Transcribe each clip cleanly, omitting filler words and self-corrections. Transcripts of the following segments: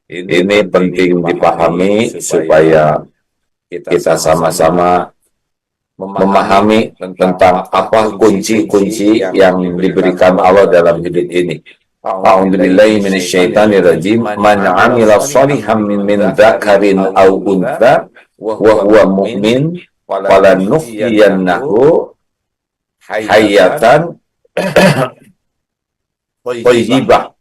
Ini penting dipahami supaya kita sama-sama memahami tentang apa kunci-kunci yang diberikan Allah dalam hidup ini. A'udzubillahi minasyaitonirrajim. Man 'amila shalihan min dzakarin aw untha wa huwa mu'min falanuhyiyannahu hayatan thayyibah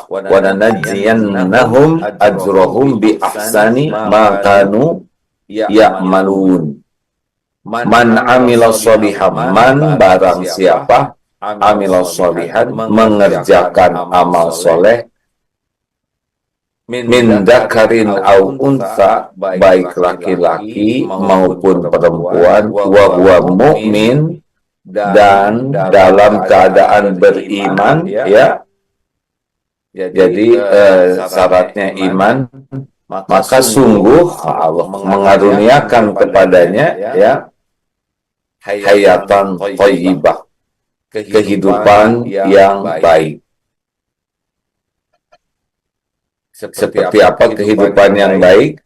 wa lanajziyannahum ajrahum bi ahsani ma kanu ya'malun. Man amila sholihan, man barang siapa amila sholihan, mengerjakan amal soleh, min dzakarin au unsa, baik laki-laki maupun perempuan, wa huwa mu'min, dan dalam keadaan beriman, ya. Jadi syaratnya iman, maka sungguh Allah mengaruniakan kepadanya, ya, hayatan thayyibah, kehidupan yang baik. Seperti apa kehidupan yang baik?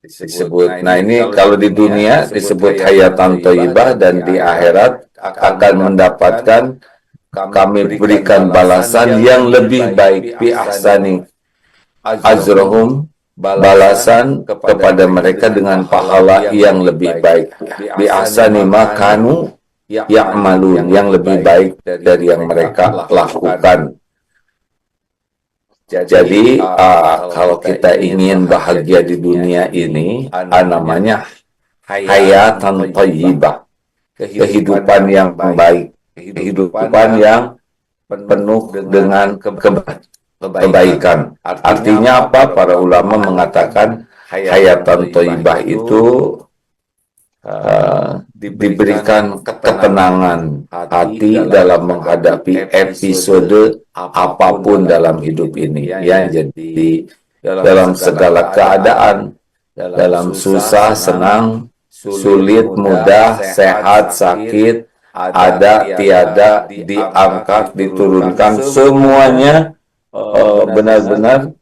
Disebut. Nah, ini kalau di dunia disebut hayatan thayyibah, dan di akhirat akan mendapatkan, kami berikan balasan yang lebih baik, bi ahsani ajrahum, balasan kepada mereka dengan pahala yang lebih baik, bi ahsani makanu ya'malun, yang lebih baik dari yang mereka lakukan. Jadi kalau kita ingin bahagia di dunia ini, namanya hayatan thayyibah, kehidupan yang baik, kehidupan yang penuh dengan kebaikan. Artinya apa? Para ulama mengatakan hayatan thayyibah itu diberikan ketenangan hati dalam menghadapi episode apapun dalam hidup ini, ya. Jadi dalam segala keadaan, dalam susah, senang, sulit, mudah, sehat, sakit, ada, tiada, diangkat, diturunkan, semuanya benar-benar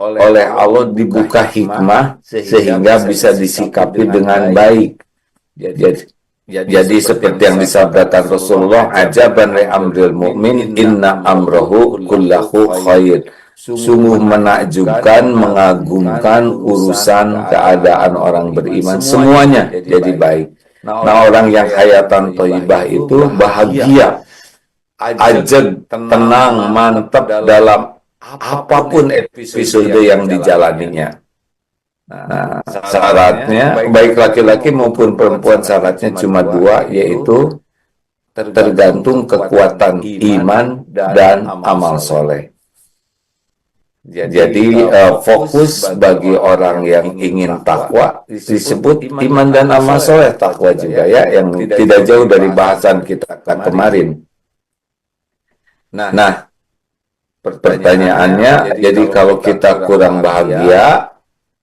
oleh Allah dibuka hikmah sehingga bisa disikapi dengan baik. Jadi seperti yang disabdakan Rasulullah, ajaban li amril mu'min, inna amrahu kullahu khair. Sungguh menakjubkan, mengagumkan urusan keadaan orang beriman, semuanya jadi baik. Nah, orang yang hayatan thayyibah itu bahagia, ajeg, tenang, mantap dalam apapun episode yang dijalaninya. Nah, syaratnya baik laki-laki maupun perempuan, syaratnya cuma dua, yaitu tergantung kekuatan iman dan amal soleh. Jadi fokus bagi orang yang ingin takwa disebut iman dan amal soleh, takwa juga, ya, yang tidak jauh dari bahasan kita kemarin. Nah, pertanyaannya, jadi kalau kita kurang bahagia,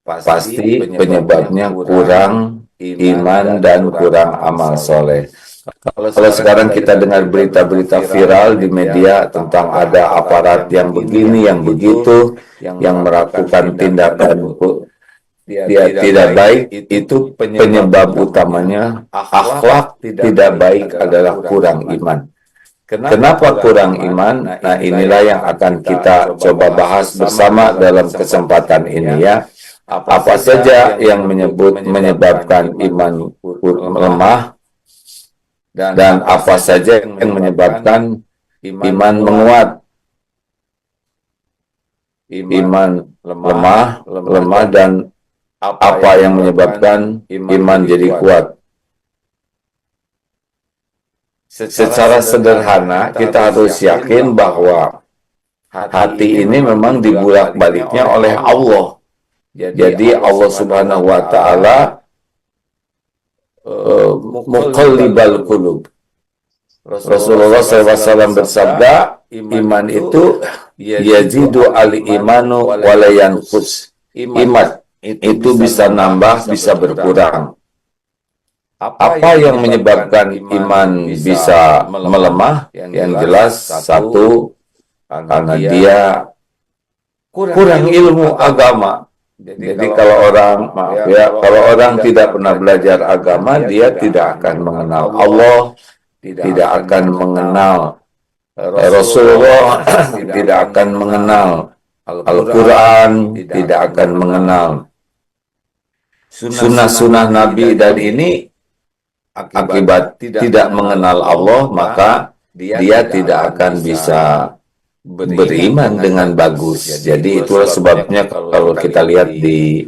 pasti penyebabnya kurang iman dan kurang amal soleh. Kalau sekarang kita dengar berita-berita viral di media tentang ada aparat yang begini, yang begitu, yang melakukan tindakan dia tidak baik, itu penyebab utamanya akhlak tidak baik adalah kurang iman. Kenapa kurang iman? Nah, inilah yang akan kita coba bahas bersama dalam kesempatan ini, ya. Apa saja yang menyebabkan iman lemah, dan apa saja yang menyebabkan iman menguat. Iman lemah, dan apa yang menyebabkan iman jadi kuat. Secara sederhana, kita harus yakin bahwa hati ini memang dibulak-baliknya oleh Allah. Jadi Allah Subhanahu wa Ta'ala muqallibal qulub. Rasulullah SAW bersabda, iman itu yazidu al-imanu wa la yanqus. Iman itu bisa nambah, bisa berkurang. Apa yang menyebabkan iman bisa melemah? Yang jelas satu, karena dia kurang ilmu agama. Jadi kalau orang, maaf ya, kalau orang tidak pernah belajar agama, dia tidak akan mengenal Allah, tidak akan mengenal Rasulullah, tidak akan mengenal Al-Quran, tidak akan mengenal sunnah-sunnah Nabi, dan ini akibat tidak mengenal Allah, maka dia tidak akan bisa beriman dengan bagus. Jadi itulah sebabnya kalau kita lihat di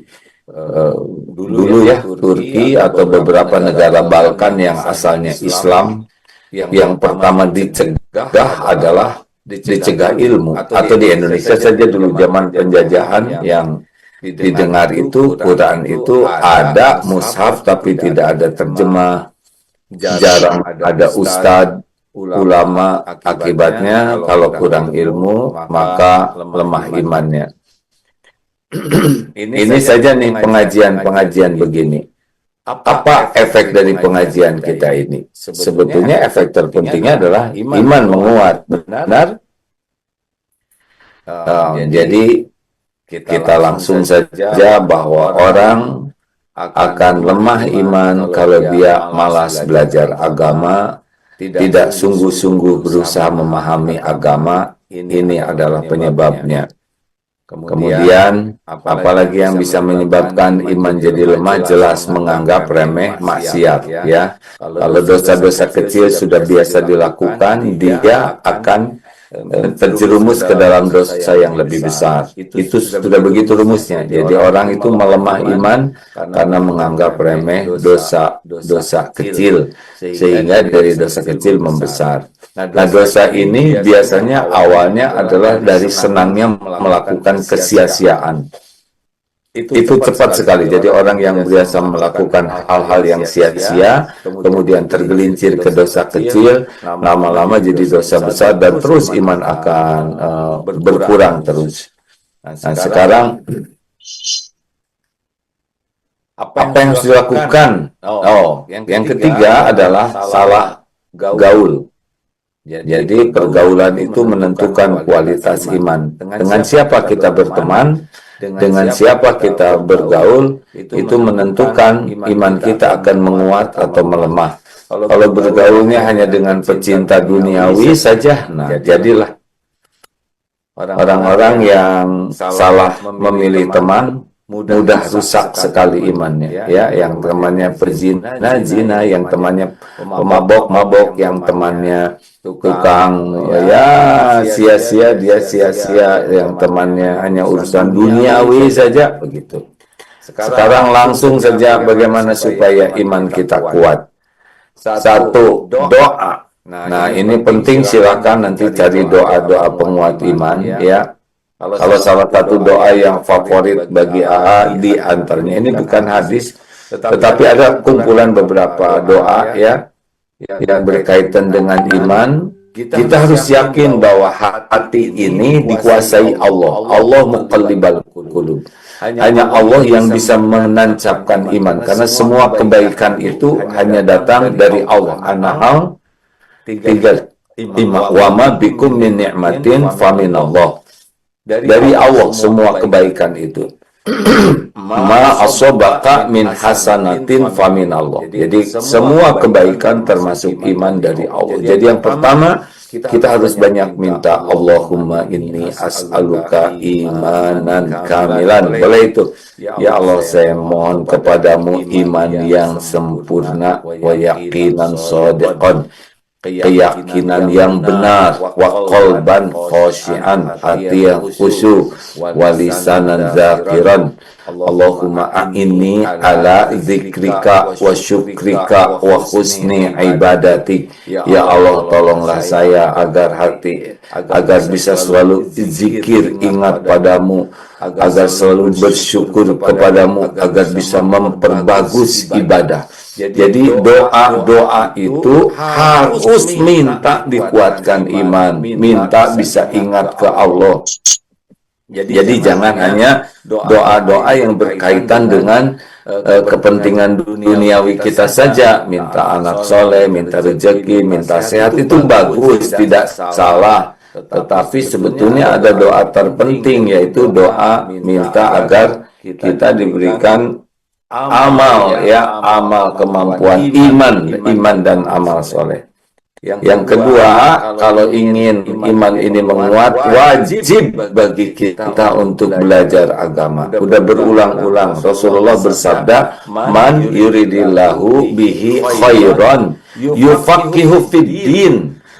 dulu ya, Turki atau beberapa negara Balkan yang asalnya Islam, yang pertama dicegah adalah dicegah ilmu. Atau di Indonesia saja dulu zaman penjajahan, yang didengar itu Quran itu ada mushaf tapi tidak ada terjemah, jarang ada ustadz, ulama. Akibatnya kalau kurang ilmu maka lemah imannya. Ini saja nih pengajian begini. Apa efek dari pengajian kita ini? Sebetulnya efek terpentingnya adalah iman menguat. Benar? Jadi kita langsung saja bahwa orang akan lemah iman kalau dia malas belajar agama, tidak sungguh-sungguh berusaha memahami agama. Ini adalah penyebabnya. Kemudian, apalagi yang bisa menyebabkan iman jadi lemah? Jelas menganggap remeh maksiat, ya. Kalau dosa-dosa kecil sudah biasa dilakukan, dia akan terjerumus ke dalam dosa yang lebih besar. Itu sudah begitu rumusnya. Jadi orang itu melemah iman karena menganggap remeh dosa kecil, sehingga dari dosa kecil membesar. Nah, dosa ini biasanya awalnya adalah dari senangnya melakukan kesia-siaan. Itu cepat sekali. Jadi orang yang biasa melakukan hal-hal yang sia-sia, kemudian tergelincir ke dosa kecil, lama-lama jadi dosa besar, dan terus iman akan berkurang terus. Nah, sekarang apa yang harus dilakukan? Yang ketiga adalah salah gaul. Jadi pergaulan itu menentukan kualitas iman. Dengan siapa kita berteman, dengan siapa kita bergaul, itu menentukan iman kita akan menguat atau melemah. Kalau bergaulnya hanya dengan pecinta duniawi saja, nah jadilah orang-orang yang salah memilih teman, mudah rusak sekali imannya, ya. Yang temannya pezina, yang temannya pemabok, yang temannya tukang, ya sia-sia, dia sia-sia, yang temannya hanya urusan duniawi saja, begitu. Sekarang langsung saja bagaimana supaya iman kita kuat. Satu, doa. Nah, ini penting, silakan nanti cari doa-doa penguat iman, ya. Kalau salah satu doa yang favorit bagi AA di antaranya, ini bukan hadis, tetapi ada kumpulan beberapa doa, ya, yang berkaitan dengan iman. Kita harus yakin bahwa hati ini dikuasai Allah. Allah muqallibal qulub. Hanya Allah yang bisa menancapkan iman, karena semua kebaikan itu hanya datang dari Allah. An-Nahl 35. Wa ma bikum min ni'matin faminallah. Dari Allah semua kebaikan itu. Ma asobaka min hasanatin famin Allah. Jadi semua kebaikan termasuk iman dari Allah. Jadi yang pertama, kita harus banyak minta, Allahumma inni as'aluka imanan kamilan. Boleh itu. Ya Allah, saya mohon kepadamu iman yang sempurna, wa yaqinan shadiqan, keyakinan yang benar, wa qalban khashi'an, hati yang khusyuk, wa lisanan zakiran. Allahumma a'inni ala zikrika wa syukrika wa husni ibadatik. Ya Allah, tolonglah saya agar bisa selalu zikir, ingat padamu, agar selalu bersyukur kepadamu, agar bisa memperbagus ibadah. Jadi doa-doa itu harus minta dikuatkan iman, minta bisa ingat ke Allah. Jadi jangan hanya doa-doa yang berkaitan dengan kepentingan duniawi kita saja, minta anak soleh, minta rezeki, minta sehat, itu bagus, tidak salah. Tetapi sebetulnya ada doa terpenting, yaitu doa minta agar kita diberikan amal, ya, amal kemampuan iman dan amal soleh. Yang kedua, kalau ingin iman ini menguat, wajib bagi kita untuk belajar agama. Udah berulang-ulang Rasulullah bersabda, "Man yuridillahu bihi khairan yufaqihu fid din."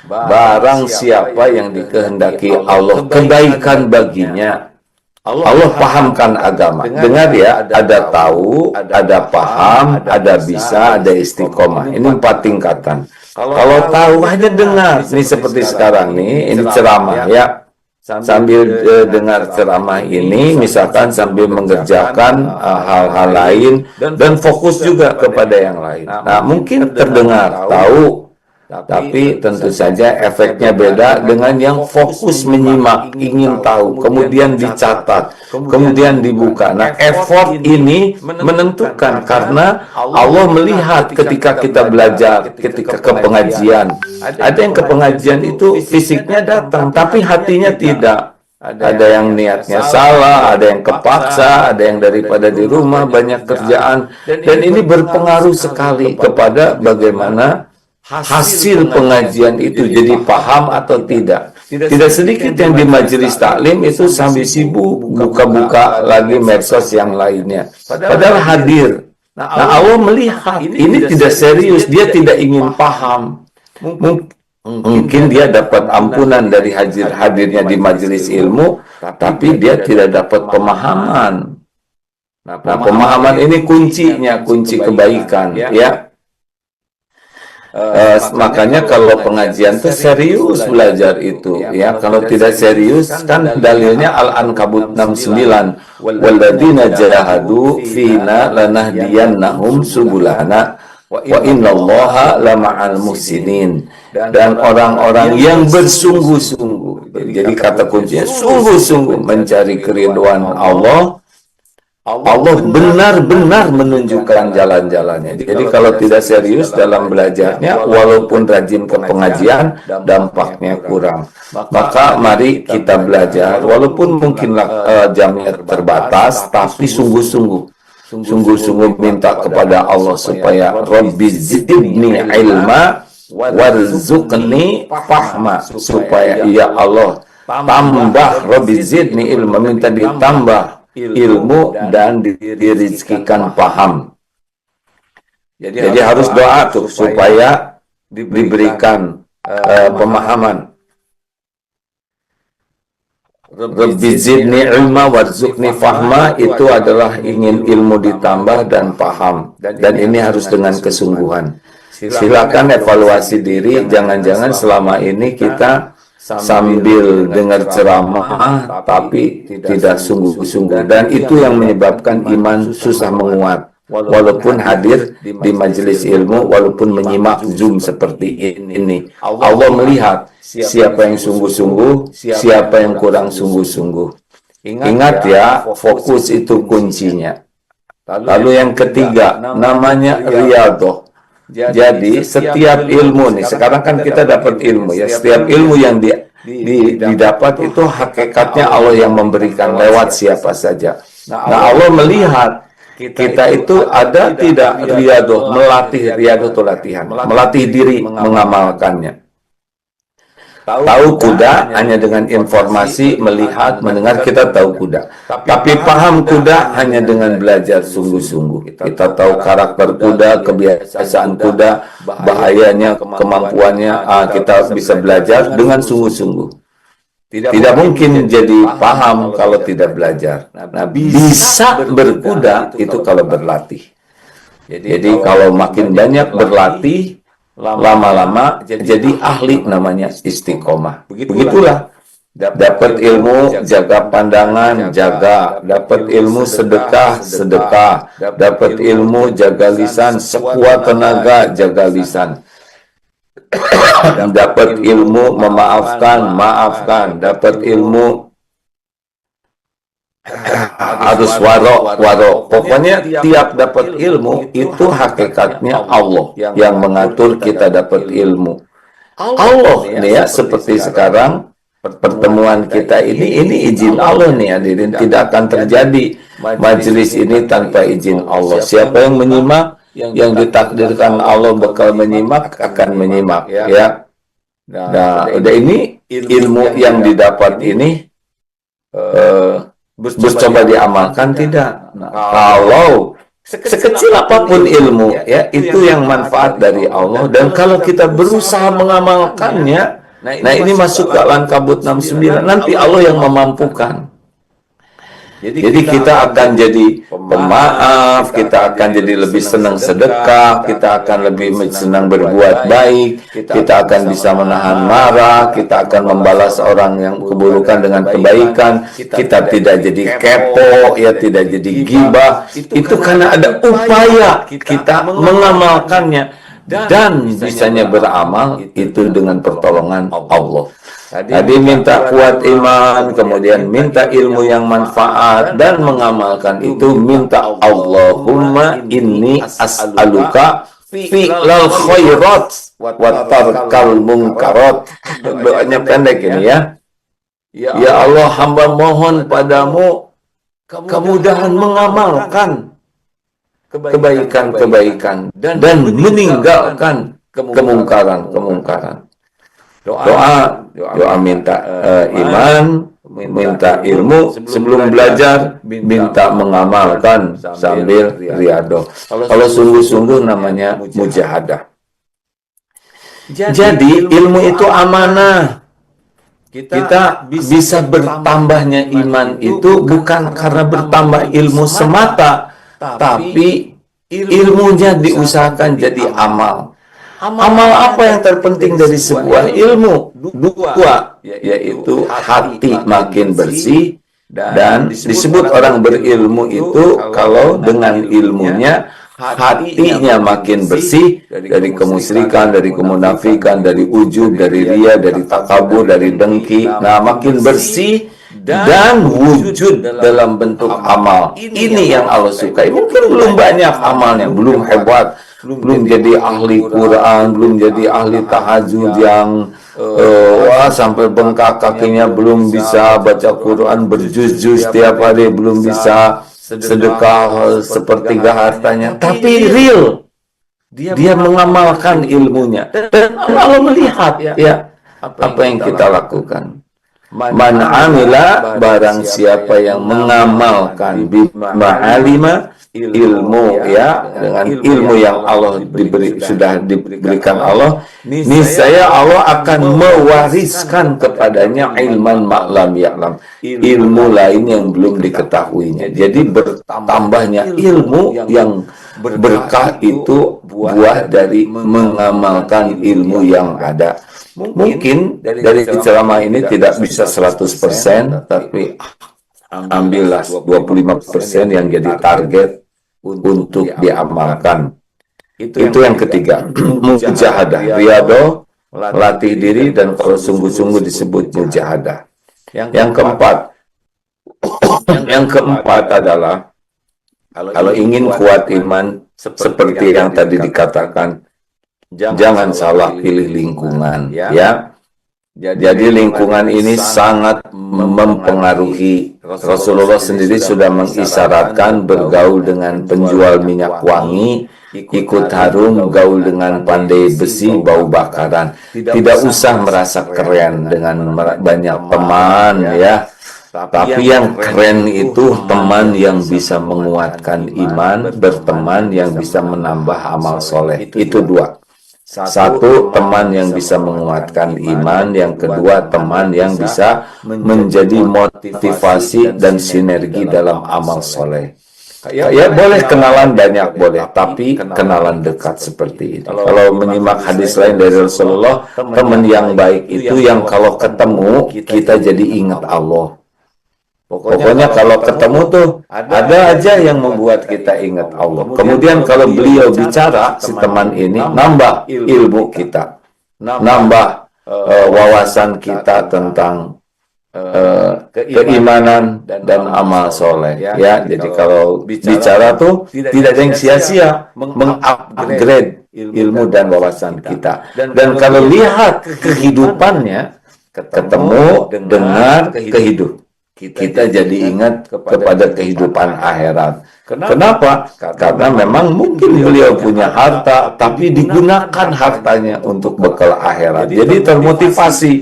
Barang siapa yang dikehendaki Allah kebaikan baginya, Allah pahamkan agama. Dengar ya, ada tahu, ada paham, ada bisa, ada istiqomah. Ini 4 tingkatan. Kalau tahu hanya dengar, ini seperti sekarang nih, ini ceramah ya. Sambil dengar ceramah ini, misalkan sambil mengerjakan hal-hal lain dan fokus juga kepada yang lain. Nah, mungkin terdengar, tahu, tapi tentu saja efeknya beda dengan yang fokus menyimak, ingin tahu, kemudian dicatat, kemudian dibuka. Nah, effort ini menentukan karena Allah melihat ketika kita belajar, ketika ke pengajian. Ada yang ke pengajian itu fisiknya datang, tapi hatinya tidak. Ada yang niatnya salah, ada yang kepaksa, ada yang daripada di rumah banyak kerjaan. Dan ini berpengaruh sekali kepada bagaimana hasil pengajian itu, jadi paham atau tidak. Tidak sedikit yang di majelis taklim itu sambil sibuk buka-buka lagi medsos yang lainnya, padahal hadir. Nah, Allah melihat ini tidak serius, dia tidak ingin paham. Mungkin dia dapat ampunan dari hadirnya di majelis ilmu, tapi dia tidak dapat pemahaman. Nah, pemahaman ini kuncinya, kunci kebaikan, ya. Makanya kalau pengajian itu serius belajar itu, ya. Kalau tidak serius, kan dalilnya Al-Ankabut 69, walladzina jahadu fina lanahdiyannahum subulana wa innallaha lama'al muhsinin. Dan orang-orang yang bersungguh-sungguh, jadi kata kuncinya sungguh-sungguh mencari keridhaan Allah, Allah benar-benar menunjukkan jalan-jalannya. Jadi kalau tidak serius dalam belajarnya, walaupun rajin ke pengajian, dampaknya kurang. Maka mari kita belajar, walaupun mungkinlah jamnya terbatas, tapi sungguh-sungguh. Sungguh-sungguh minta kepada Allah supaya Rabbi zidni ilma warzuqni fahma, supaya ya Allah tambah, Rabbi zidni ilma, minta ditambah ilmu dan dirizkikan paham. Jadi harus doa tuh supaya diberikan pemahaman. Rabbi zidni ilma warzuqni fahma, itu adalah ingin ilmu ditambah dan paham. Dan ini harus dengan kesungguhan. Silakan evaluasi diri, jangan-jangan selama ini kita sambil dengar ceramah tapi tidak sungguh-sungguh, dan itu yang menyebabkan iman susah menguat. Walaupun hadir di majelis ilmu, walaupun menyimak Zoom seperti ini, Allah melihat siapa yang sungguh-sungguh, siapa yang kurang sungguh-sungguh. Ingat ya, fokus itu kuncinya. Lalu yang ketiga, namanya riyadhah. Jadi setiap ilmu nih, sekarang kan kita dapat ilmu ya, setiap ilmu yang didapat itu hakikatnya Allah yang memberikan lewat siapa saja. Nah, Allah melihat kita itu ada tidak riyadhah, melatih. Riyadhah itu latihan, melatih diri mengamalkannya. Tahu kuda hanya dengan informasi, melihat, mendengar, kita tahu kuda. Tapi paham kuda hanya dengan belajar sungguh-sungguh. Kita tahu karakter kuda, kebiasaan kuda, bahayanya, kemampuannya, kita bisa belajar dengan sungguh-sungguh. Tidak mungkin jadi paham kalau tidak belajar. Nah, bisa berkuda itu kalau berlatih. Jadi kalau makin banyak berlatih, lama-lama jadi ahli, namanya istiqomah. Begitulah. Dapat ilmu, jaga pandangan, jaga. Dapat ilmu, sedekah, sedekah. Dapat ilmu, jaga lisan, sekuat tenaga, jaga lisan. Dapat ilmu, memaafkan, maafkan. Dapat ilmu, harus waro. Pokoknya tiap dapat ilmu itu hakikatnya Allah yang mengatur kita dapat ilmu. Allah nih ya, seperti sekarang pertemuan kita ini izin Allah nih hadirin, tidak akan terjadi majelis ini tanpa izin Allah. Siapa yang menyimak, yang ditakdirkan Allah bakal menyimak akan menyimak ya. Nah, udah ini ilmu yang didapat ini bercoba diamalkan tidak. Nah, kalau sekecil apapun ilmu ya, itu yang manfaat dari Allah, dan kalau kita berusaha mengamalkannya, nah ini masuk ke Al-Ankabut 69, nanti Allah yang memampukan. Jadi kita akan jadi pemaaf, kita akan jadi lebih senang sedekah, kita akan lebih senang berbuat baik, kita akan bisa menahan marah, kita akan membalas orang yang keburukan dengan kebaikan, kita tidak jadi kepo, ya tidak jadi gibah. Itu karena ada upaya kita mengamalkannya, dan bisanya beramal itu dengan pertolongan Allah. Tadi minta kuat iman, kemudian minta ilmu yang manfaat, dan mengamalkan itu minta Allahumma inni as'aluka fi'lal khairat wa tarkal munkarat. Doanya pendek ini ya. Ya Allah, hamba mohon padamu kemudahan mengamalkan kebaikan-kebaikan dan meninggalkan kemungkaran-kemungkaran. Doa minta iman, minta ilmu sebelum belajar, minta mengamalkan sambil riyadhah. Kalau sungguh-sungguh namanya mujahadah. Jadi ilmu itu amanah. Kita bisa bertambahnya iman itu bukan karena bertambah ilmu semata, tapi ilmunya diusahakan jadi amal. Amal apa yang terpenting dari sebuah ilmu? Dua, yaitu hati makin bersih, dan disebut orang berilmu itu kalau dengan ilmunya hatinya makin bersih dari kemusyrikan, dari kemunafikan, dari ujub, dari riya, dari takabur, dari dengki. Nah, makin bersih dan wujud dalam bentuk amal. Ini yang Allah sukai. Mungkin belum banyak amalnya, belum hebat, belum jadi ahli Quran, belum jadi ahli tahajud yang sampai bengkak kakinya, belum bisa baca Quran berjuz-juz tiap hari, belum bisa sedekah sepertiga hartanya, tapi real dia mengamalkan ilmunya, dan Allah melihat ya apa yang kita lakukan. Man amila, barang siapa yang mengamalkan bima alima, ilmu ya, dengan ilmu yang Allah sudah diberikan Allah, niscaya Allah akan mewariskan kepadanya ilman ma'lam ya'lam, ilmu lain yang belum diketahuinya. Jadi bertambahnya ilmu yang berkah itu buah dari mengamalkan ilmu yang ada. Mungkin dari ceramah ini tidak bisa 100%, tapi ambillah 25% yang jadi target untuk diamalkan. Itu yang ketiga, mujahadah, riyadhah, latih diri, dan kalau sungguh-sungguh disebut mujahadah. Yang keempat adalah kalau ingin kuat iman, seperti yang tadi dikatakan, jangan salah pilih lingkungan ya. Jadi lingkungan ini sangat mempengaruhi. Rasulullah sendiri sudah mengisyaratkan bergaul dengan penjual minyak wangi, ikut harum, gaul dengan pandai besi, bau bakaran. Tidak usah merasa keren dengan banyak teman ya. Tapi yang keren itu teman yang bisa menguatkan iman, berteman yang bisa menambah amal soleh. Itu dua. Satu, teman yang bisa menguatkan iman. Yang kedua, teman yang bisa menjadi motivasi dan sinergi dalam amal soleh. Ya boleh kenalan banyak, boleh, tapi kenalan dekat seperti ini. Kalau menyimak hadis lain dari Rasulullah, teman yang baik itu yang kalau ketemu kita jadi ingat Allah. Pokoknya kalau ketemu tuh ada aja yang membuat kita ingat Allah. Kemudian kalau beliau bicara, si teman ini nambah ilmu kita, nambah wawasan kita tentang keimanan dan amal soleh. Ya, jadi kalau bicara tuh tidak ada yang sia-sia mengupgrade ilmu dan wawasan kita. Dan kalau lihat kehidupannya, ketemu, dengar, kehidup. Kita jadi ingat kepada kehidupan akhirat. Kenapa? Karena memang mungkin beliau punya harta, tapi digunakan hartanya untuk bekal akhirat. Jadi termotivasi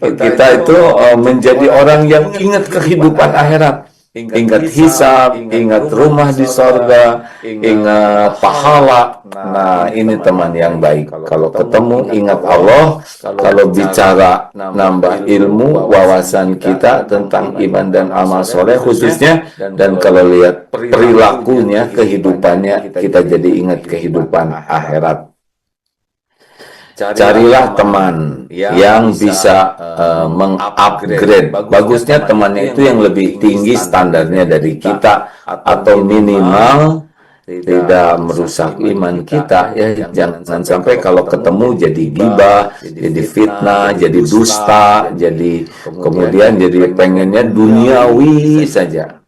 kita itu menjadi orang yang ingat kehidupan akhirat. Ingat hisab, ingat rumah di sorga, ingat pahala. Nah, ini teman yang baik. Kalau ketemu, ingat Allah. Kalau bicara nambah ilmu, wawasan kita tentang iman dan amal soleh khususnya. Dan kalau lihat perilakunya, kehidupannya, kita jadi ingat kehidupan akhirat. Carilah teman yang bisa mengupgrade. Bagusnya temannya itu yang lebih tinggi standarnya dari kita, atau minimal tidak merusak iman kita. Ya, jangan sampai kalau ketemu jadi gibah, jadi fitnah, jadi dusta, jadi kemudian jadi pengennya duniawi saja.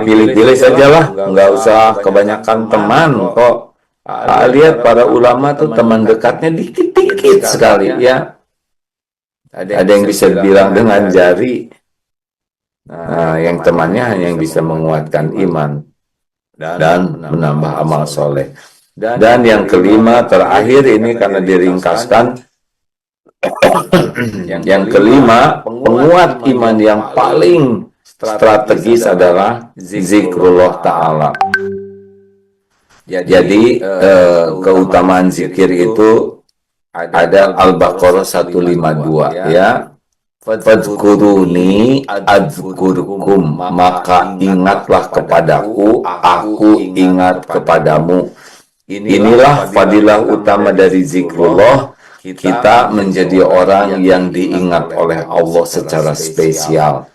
Pilih-pilih sajalah, nggak usah kebanyakan teman kok. Lihat para ulama tuh teman dekatnya dikit-dikit sekali ya. Ada yang bisa bilang dengan jari. Nah, yang temannya hanya yang bisa menguatkan iman dan menambah amal soleh. Dan yang kelima terakhir ini karena diringkaskan. Yang kelima, penguat iman yang paling strategis adalah zikrullah ta'ala. Jadi keutamaan zikir itu ada Al-Baqarah 152 ya. Fadhkuruni adzkurkum, maka ingatlah kepadaku, aku ingat kepadamu. Inilah fadilah utama dari zikrullah. Kita menjadi orang yang diingat oleh Allah secara spesial.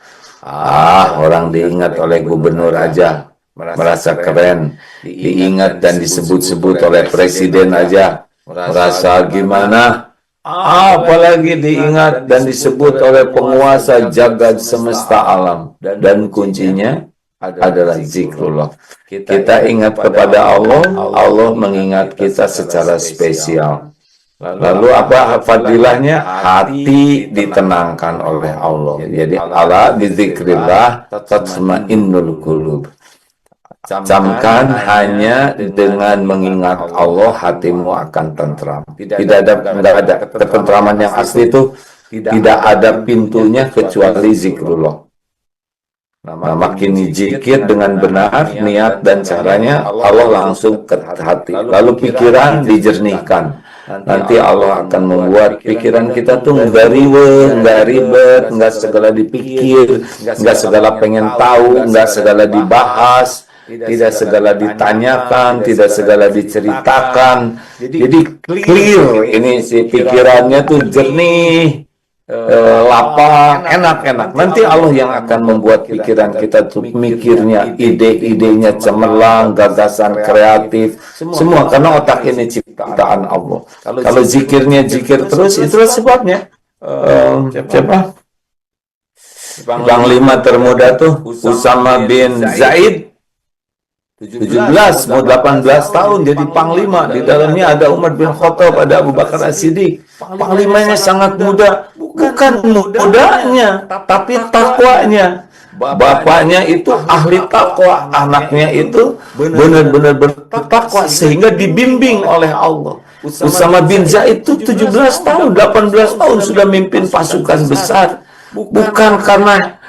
Orang diingat oleh gubernur aja merasa keren, diingat dan disebut-sebut oleh presiden aja merasa gimana, apalagi diingat dan disebut oleh penguasa jagat semesta alam. Dan kuncinya adalah zikrullah. Kita ingat kepada Allah, Allah mengingat kita secara spesial. Lalu apa fadilahnya? Hati ditenangkan oleh Allah. Jadi ala bizikrillah tatma'innul qulub. Camkan hanya dengan mengingat Allah hatimu akan tentram. Tidak ada ketentraman yang asli itu, tidak ada pintunya kecuali zikrullah. Nah, makin zikir dengan benar niat dan caranya, Allah langsung ke hati. Lalu pikiran dijernihkan. Nanti Allah akan membuat pikiran kita tuh nggak ribet, nggak segala dipikir, nggak segala pengen tahu, nggak segala dibahas. Tidak segala ditanyakan, tidak segala diceritakan. Jadi clear ini si pikirannya tuh jernih, lapang, enak-enak. Nanti Allah yang akan membuat pikiran kita tuh mikirnya, ide-idenya cemerlang, gagasan kreatif, semua karena otak ini ciptaan Allah. Kalau zikirnya zikir terus, itulah sebabnya. Siapa? Bang 5 termuda tuh Usama bin Zaid. 17 mau 18 tahun jadi panglima. Di dalamnya ada Umar bin Khattab, ada Abu Bakar As-Siddiq. Panglimanya sangat muda, bukan mudanya tapi takwanya. Bapaknya itu ahli takwa, anaknya itu benar-benar bertakwa sehingga dibimbing oleh Allah. Usama bin Zaid itu 17 tahun, 18 tahun sudah mimpin pasukan besar. Bukan karena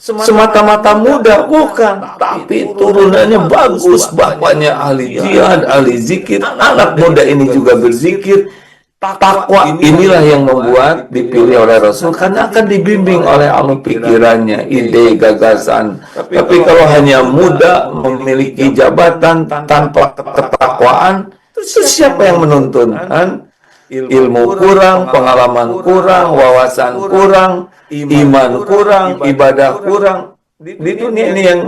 semata-mata muda, bukan, tapi turunannya bagus, bapaknya ahli jihad, ahli zikir, anak muda ini juga berzikir. Takwa inilah yang membuat dipilih oleh Rasul, karena akan dibimbing oleh Allah pikirannya, ide, gagasan. Tapi kalau hanya muda memiliki jabatan tanpa ketakwaan, terus siapa yang menuntun? Ilmu kurang, pengalaman kurang, wawasan kurang, iman kurang, ibadah kurang. Di dunia ini yang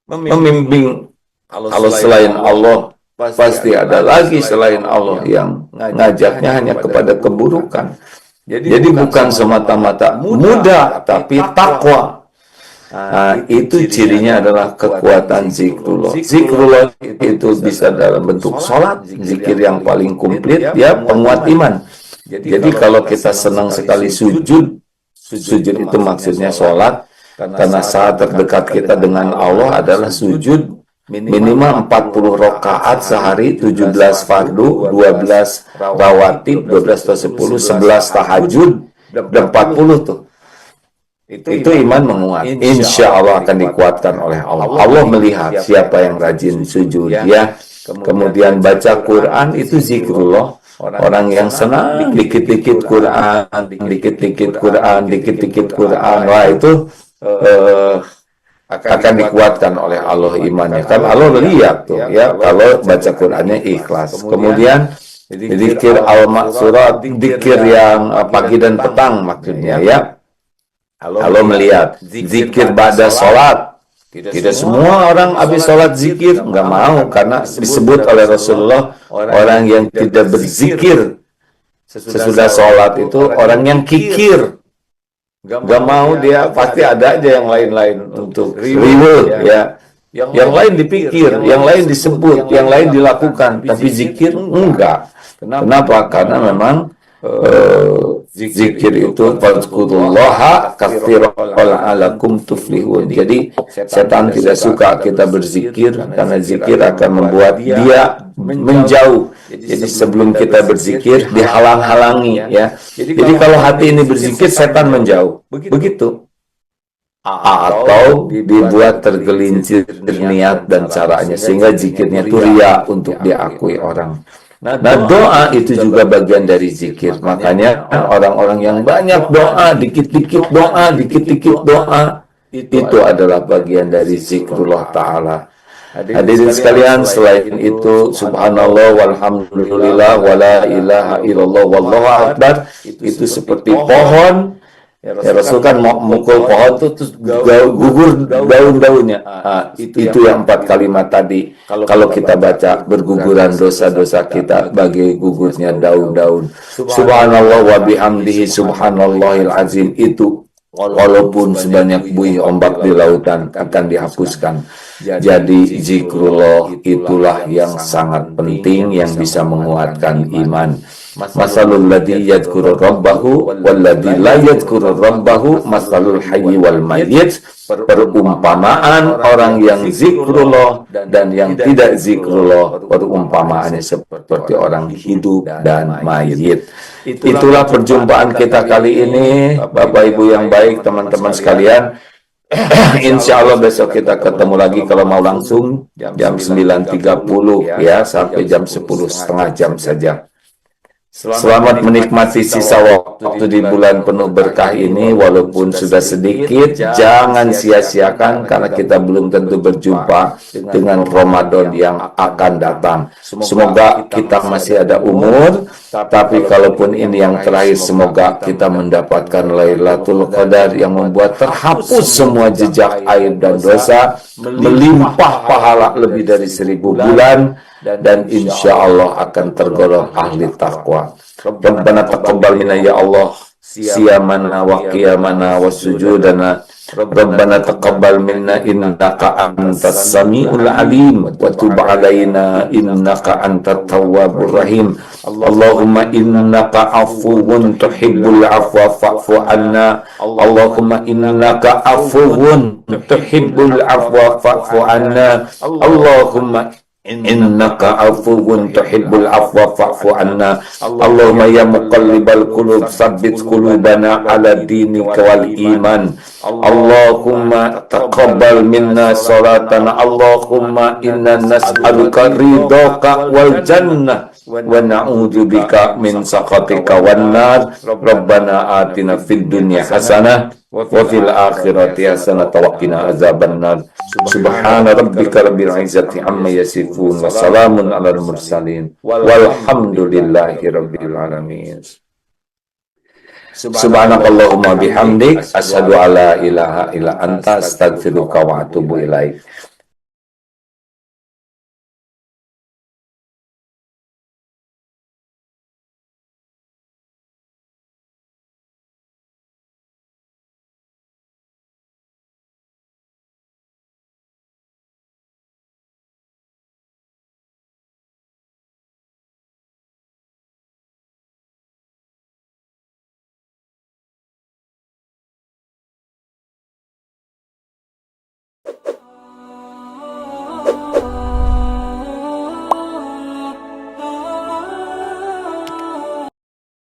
membimbing. Kalau selain Allah, pasti ada lagi selain Allah yang ngajaknya hanya kepada keburukan. Jadi bukan semata-mata muda, tapi takwa. Nah, itu cirinya adalah kekuatan zikrullah. Zikrullah itu bisa dalam bentuk sholat, zikir yang paling komplit, ya, penguat iman. Jadi kalau kita senang sekali sujud, sujud itu maksudnya sholat, karena saat terdekat kita dengan Allah adalah sujud minimal 40 rakaat sehari, 17 fardu, 12 rawatib, 12 atau 10, 11 tahajud, dan 40 tuh. Itu iman menguat. Insya Allah akan dikuatkan oleh Allah. Allah melihat siapa yang rajin sujud, ya. Kemudian baca Quran itu zikrullah. Orang yang senang dikit-dikit Quran, dikit-dikit Quran, dikit-dikit Quran, wah itu akan dikuatkan oleh Allah imannya. Kan Allah lihat tuh, ya, kalau baca Qurannya ikhlas. Kemudian zikir al-maksurat, zikir yang pagi dan petang maksudnya, ya. Allah melihat zikir ba'da sholat. Tidak semua orang habis sholat zikir, nggak mau, karena disebut oleh Rasulullah orang yang tidak berzikir sesudah sholat itu orang yang kikir. Nggak mau dia, pasti ada aja yang lain-lain untuk reward, ya. Yang lain dipikir, yang lain disebut, yang lain dilakukan, tapi zikir enggak. Kenapa? Karena memang zikir itu fadhkurullaha katsiran la'allakum tuflihun. Jadi setan tidak suka kita berzikir, karena zikir akan membuat dia menjauh. Jadi sebelum kita berzikir dihalang-halangi, ya. Jadi kalau hati ini berzikir, setan menjauh. Begitu. Atau dibuat tergelincir niat dan caranya, sehingga zikirnya itu riya untuk diakui orang. Nah, doa itu juga bagian dari zikir. Makanya orang-orang yang banyak doa, dikit-dikit doa, dikit-dikit doa, itu adalah bagian dari zikrullah ta'ala. Hadirin sekalian, selain itu, subhanallah, walhamdulillah, wala ilaha illallah, wallahu akbar, itu seperti pohon. Ya, Rasul kan mau mukul pohon itu terus gugur daun-daunnya. Itu yang 4 kalimat tadi. Kalau kita baca, berguguran dosa-dosa kita bagai gugurnya daun-daun. Subhanallah wa bihamdihi subhanallahil azim, itu walaupun sebanyak buih ombak di lautan akan dihapuskan. Jadi zikrullah itulah yang sangat penting, yang bisa menguatkan iman. Masalul ladzi yadhkuru rabbahu wal ladzi la yadhkuru rabbahu masalul hayyi wal mayyit. Perumpamaan orang yang zikrullah dan yang tidak zikrullah, perumpamaannya seperti orang hidup dan mayit. Itulah perjumpaan kita kali ini, Bapak Ibu yang baik, teman-teman sekalian. Insya Allah besok kita ketemu lagi, kalau mau langsung jam 9.30, ya, sampai jam 10:30 jam saja. Selamat menikmati sisa waktu di bulan penuh berkah ini, walaupun sudah sedikit. Jangan sia-siakan, karena kita belum tentu berjumpa dengan Ramadan yang akan datang. Semoga kita masih ada umur, tapi kalaupun ini yang terakhir, semoga kita mendapatkan Lailatul Qadar yang membuat terhapus semua jejak aib dan dosa, melimpah pahala lebih dari 1000 bulan, dan insya Allah akan tergolong ahli taqwa. Rabbana taqabbal minna ya Allah siyamana wa qiyamana wa sujudana. Rabbana taqabbal minna innaka antas samiul alim wa tub alaina innaka antat tawwabur rahim. Allahumma innaka afuwun tuhibbul afwa fa'fu anna. Allahumma innaka afuwun tuhibbul afwa fa'fu anna. Allahumma innaka afuwun tuhibbul afwa fa'fu anna. Allahumma ya muqallibal qulub tsabbit qulubana ala dinika wal iman. Allahumma taqabbal minna salatana. Allahumma inna nas'aluka ridhaka wal jannah wa na'udzubika min sakhatika wan nar. Rabbana atina fid dunya hasanah wa fil akhirati hasanah wa qina azabannar. Subhana rabbika rabbil izzati amma yasifun wa salamun alal mursalin walhamdulillahi rabbil alamin. Subhanakallahumma bihamdik asyhadu alla ilaha illa anta astaghfiruka wa atubu ilaik.